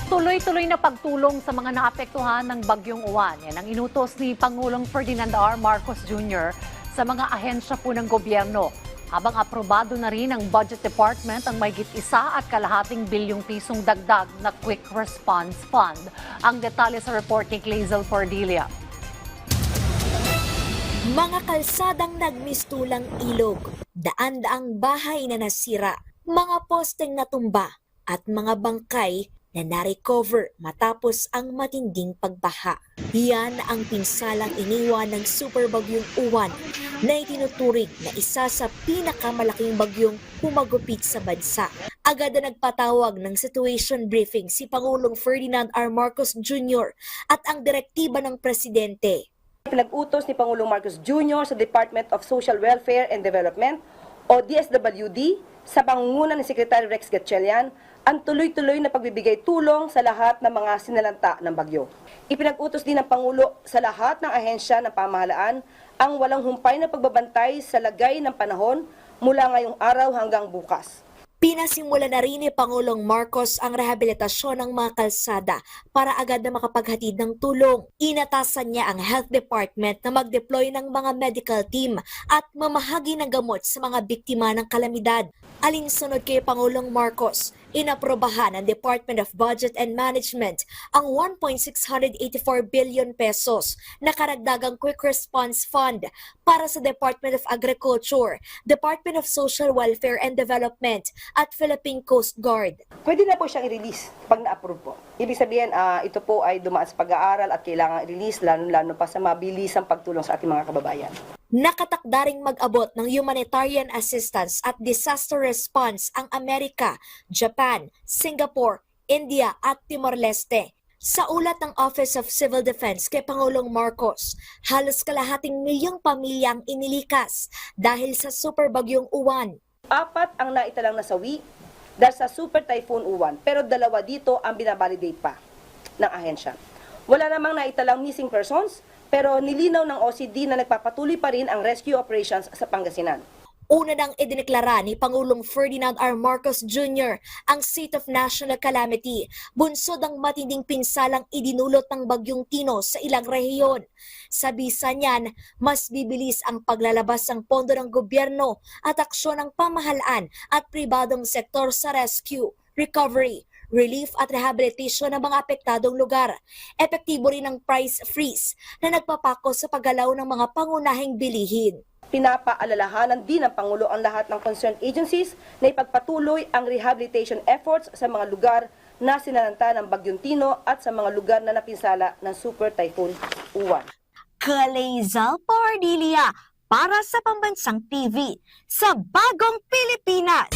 Tuloy-tuloy na pagtulong sa mga naapektuhan ng Bagyong Uwan. Yan ang inutos ni Pangulong Ferdinand R. Marcos Jr. sa mga ahensya po ng gobyerno. Habang aprobado na rin ng Budget Department ang mahigit 1.5 bilyong pisong dagdag na Quick Response Fund. Ang detalye sa report ni Clazel Cordelia. Mga kalsadang nagmistulang ilog, daan-daang bahay na nasira, mga posteng natumba at mga bangkay na na-recover matapos ang matinding pagbaha. Yan ang pinsalang iniwan ng Super Bagyong Uwan na itinuturing na isa sa pinakamalaking bagyong humagupit sa bansa. Agad na nagpatawag ng situation briefing si Pangulong Ferdinand R. Marcos Jr. at ang direktiba ng Presidente. Pinag-utos ni Pangulong Marcos Jr. sa Department of Social Welfare and Development o DSWD sa pangunguna ni Secretary Rex Gatchalian ang tuloy-tuloy na pagbibigay tulong sa lahat ng mga sinalanta ng bagyo. Ipinag-utos din ng Pangulo sa lahat ng ahensya ng pamahalaan ang walang humpay na pagbabantay sa lagay ng panahon mula ngayong araw hanggang bukas. Pinasimula na rin ni Pangulong Marcos ang rehabilitasyon ng mga kalsada para agad na makapaghatid ng tulong. Inatasan niya ang Health Department na mag-deploy ng mga medical team at mamahagi ng gamot sa mga biktima ng kalamidad. Alinsunod kay Pangulong Marcos, inaprobahan ng Department of Budget and Management ang 1.684 billion pesos na karagdagang Quick Response Fund para sa Department of Agriculture, Department of Social Welfare and Development at Philippine Coast Guard. Pwede na po siyang i-release pag na-approve po. Ibig sabihin, ito po ay dumaan sa pag-aaral at kailangan i-release lalo pa sa mabilisang pagtulong sa ating mga kababayan. Nakatakda ring mag-abot ng humanitarian assistance at disaster response ang Amerika, Japan, Singapore, India at Timor-Leste. Sa ulat ng Office of Civil Defense kay Pangulong Marcos, halos kalahating milyong pamilya ang inilikas dahil sa Super Bagyong Uwan. 4 ang naitalang nasawi dahil sa Super Typhoon Uwan, pero 2 dito ang binabalidate pa ng ahensya. Wala namang naitalang missing persons, pero nilinaw ng OCD na nagpapatuloy pa rin ang rescue operations sa Pangasinan. Una nang idineklara ni Pangulong Ferdinand R. Marcos Jr. ang State of National Calamity, bunsod ang matinding pinsalang idinulot ng Bagyong Tino sa ilang rehiyon. Sa bisa niyan, mas bibilis ang paglalabas ng pondo ng gobyerno at aksyon ng pamahalaan at pribadong sektor sa rescue, recovery, relief at rehabilitation ng mga apektadong lugar. Epektibo rin ang price freeze na nagpapako sa paggalaw ng mga pangunahing bilihin. Pinapaalalahanan din ng Pangulo ang lahat ng concerned agencies na ipagpatuloy ang rehabilitation efforts sa mga lugar na sinalanta ng Bagyong Tino at sa mga lugar na napinsala ng Super Typhoon Uwan. Clazel Cordelia para sa Pambansang TV sa Bagong Pilipinas.